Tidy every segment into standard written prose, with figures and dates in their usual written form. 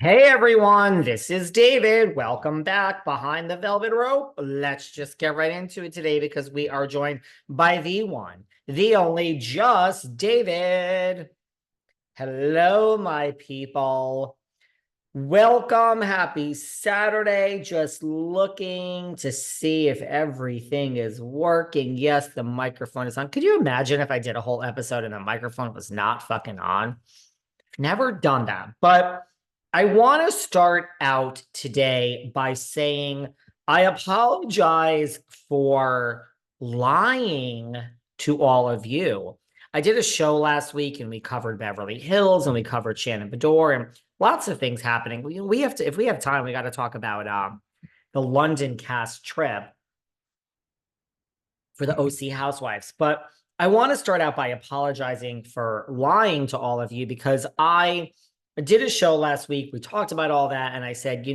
Hey everyone, this is David. Welcome back behind the velvet rope. Let's just get right into it today because we are joined by the one, the only, just David. Hello, my people. Welcome. Happy Saturday. Just looking to see if everything is working. Yes, the microphone is on. Could you imagine if I did a whole episode and the microphone was not fucking on? Never done that. But I want to start out today by saying I apologize for lying to all of you. I did a show last week and we covered Beverly Hills and we covered Shannon Bedore and lots of things happening. We have to, if we have time, we got to talk about the London cast trip for the OC Housewives. But I want to start out by apologizing for lying to all of you because I did a show last week. We talked about all that. And I said,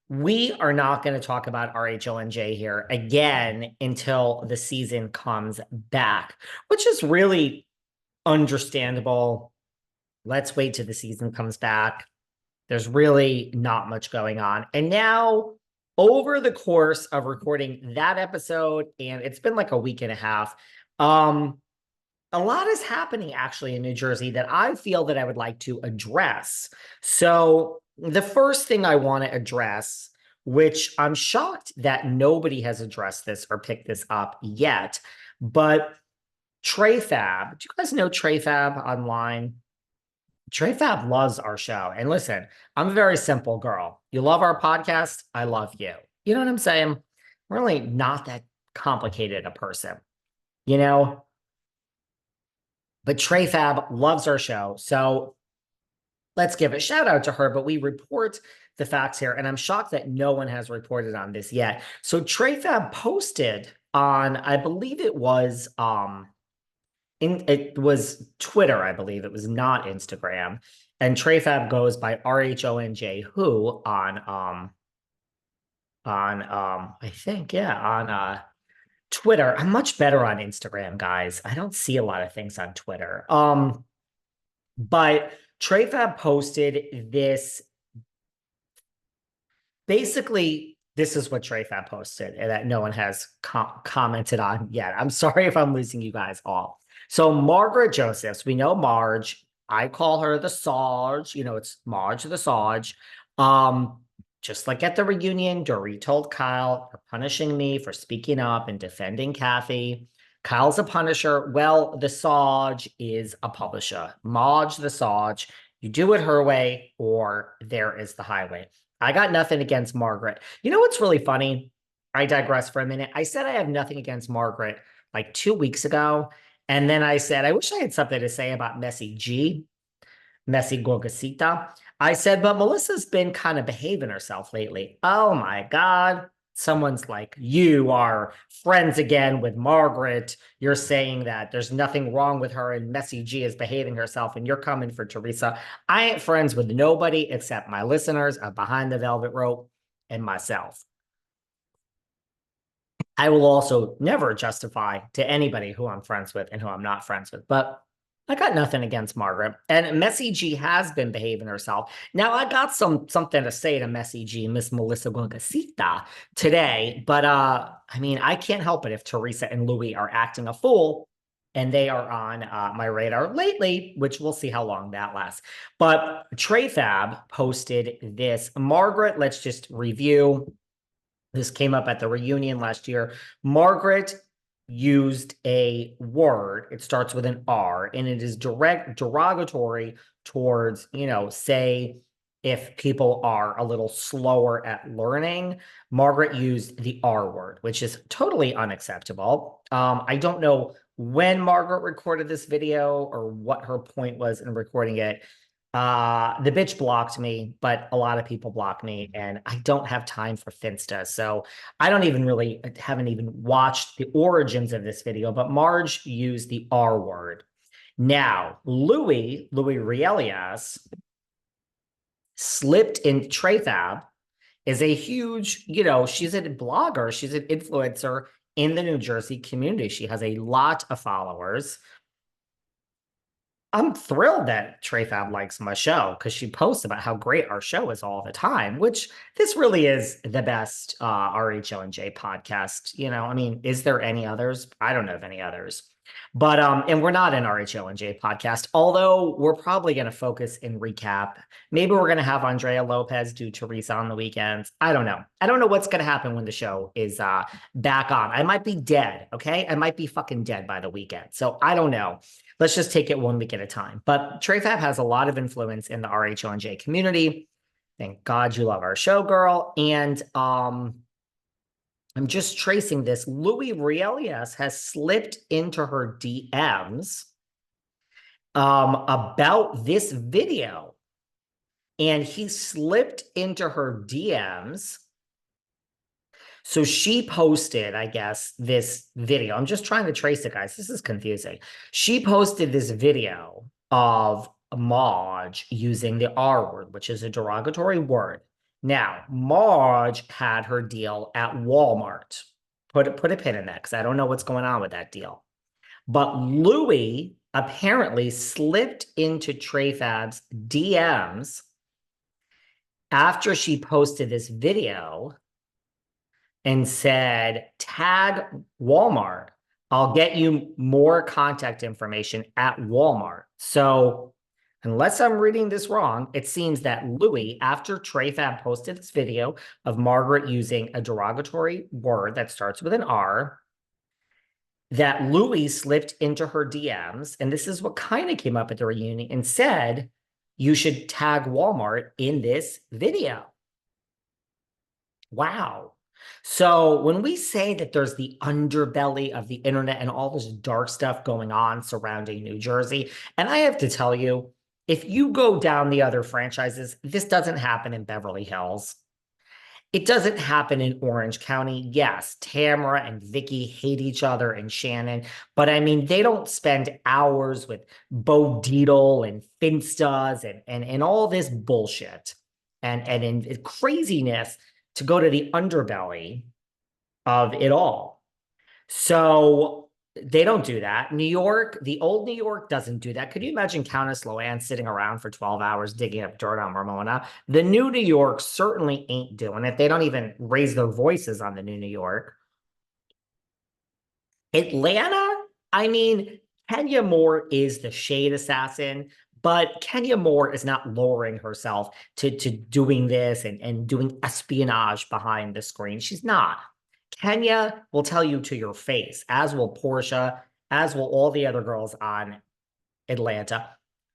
we are not going to talk about RHONJ here again until the season comes back, which is really understandable. Let's wait till the season comes back. There's really not much going on. And now, over the course of recording that episode, and it's been like a week and a half, a lot is happening actually in New Jersey that I feel that I would like to address. So, the first thing I want to address, which I'm shocked that nobody has addressed this or picked this up yet, but Tre Fab. Do you guys know Tre Fab online? Tre Fab loves our show. And listen, I'm a very simple girl. You love our podcast, I love you. You know what I'm saying? I'm really not that complicated a person, you know? But Tre Fab loves our show. So let's give a shout out to her. But we report the facts here. And I'm shocked that no one has reported on this yet. So Tre Fab posted on, I believe it was Twitter, I believe. It was not Instagram. And Tre Fab goes by RHONJ who on I think, yeah, on Twitter. I'm much better on Instagram, guys. I don't see a lot of things on Twitter. But Tre Fab posted this. Basically, this is what Tre Fab posted and that no one has commented on yet. I'm sorry if I'm losing you guys all. So Margaret Josephs, we know Marge. I call her the Sarge. It's Marge the Sarge. Just like at the reunion, Dory told Kyle, "You're punishing me for speaking up and defending Kathy." Kyle's a punisher. Well, the Sarge is a publisher. Marge the Sarge. You do it her way, or there is the highway. I got nothing against Margaret. You know what's really funny? I digress for a minute. I said I have nothing against Margaret like 2 weeks ago. And then I said, I wish I had something to say about Messy G, Messy Gorgasita. I said, but Melissa's been kind of behaving herself lately. Oh my God. Someone's like, you are friends again with Margaret. You're saying that there's nothing wrong with her and Messy G is behaving herself and you're coming for Teresa. I ain't friends with nobody except my listeners of Behind the Velvet Rope and myself. I will also never justify to anybody who I'm friends with and who I'm not friends with. But I got nothing against Margaret. And Messy G has been behaving herself. Now, I got something to say to Messy G, Miss Melissa Gorgasita today. But I mean, I can't help it if Teresa and Louie are acting a fool. And they are on my radar lately, which we'll see how long that lasts. But Tre Fab posted this. Margaret, let's just review. This came up at the reunion last year. Margaret used a word. It starts with an R, and it is derogatory towards, say if people are a little slower at learning. Margaret used the R word, which is totally unacceptable. I don't know when Margaret recorded this video or what her point was in recording it. The bitch blocked me, but a lot of people block me, and I don't have time for Finsta. So I haven't even watched the origins of this video, but Marge used the R word. Now, Louie Ruelas slipped in. Tre Fab is a huge, she's a blogger, she's an influencer in the New Jersey community. She has a lot of followers. I'm thrilled that Trey Fab likes my show because she posts about how great our show is all the time, which this really is the best RHONJ podcast. I mean, is there any others? I don't know of any others. But and we're not an RHONJ podcast, although we're probably going to focus and recap. Maybe we're going to have Andrea Lopez do Teresa on the weekends. I don't know. I don't know what's going to happen when the show is back on. I might be dead, okay? I might be fucking dead by the weekend. So I don't know. Let's just take it one week at a time. But Trey Fab has a lot of influence in the RHONJ community. Thank God you love our show, girl. And I'm just tracing this. Louie Ruelas has slipped into her DMs about this video. And he slipped into her DMs. So she posted, I guess, this video. I'm just trying to trace it, guys. This is confusing. She posted this video of Marge using the R word, which is a derogatory word. Now, Marge had her deal at Walmart. Put a pin in that because I don't know what's going on with that deal. But Louie apparently slipped into Trey Fab's DMs after she posted this video and said, tag Walmart. I'll get you more contact information at Walmart. So unless I'm reading this wrong, it seems that Louie, after Trey Fab posted this video of Margaret using a derogatory word that starts with an R, that Louie slipped into her DMs, and this is what kind of came up at the reunion, and said, you should tag Walmart in this video. Wow. So when we say that there's the underbelly of the internet and all this dark stuff going on surrounding New Jersey, and I have to tell you, if you go down the other franchises, this doesn't happen in Beverly Hills. It doesn't happen in Orange County. Yes, Tamara and Vicky hate each other and Shannon, but I mean, they don't spend hours with Bo Dietl and Finstas and all this bullshit and in craziness to go to the underbelly of it all. So they don't do that. New York, the old New York doesn't do that. Could you imagine Countess Loanne sitting around for 12 hours digging up dirt on Ramona? The new New York certainly ain't doing it. They don't even raise their voices on the new New York. Atlanta, I mean, Kenya Moore is the shade assassin, but Kenya Moore is not lowering herself to doing this and doing espionage behind the screen. She's not. Kenya will tell you to your face, as will Portia, as will all the other girls on Atlanta.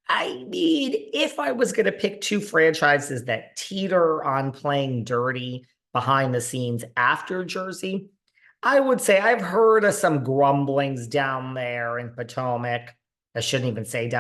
I mean, if I was going to pick two franchises that teeter on playing dirty behind the scenes after Jersey, I would say I've heard of some grumblings down there in Potomac. I shouldn't even say down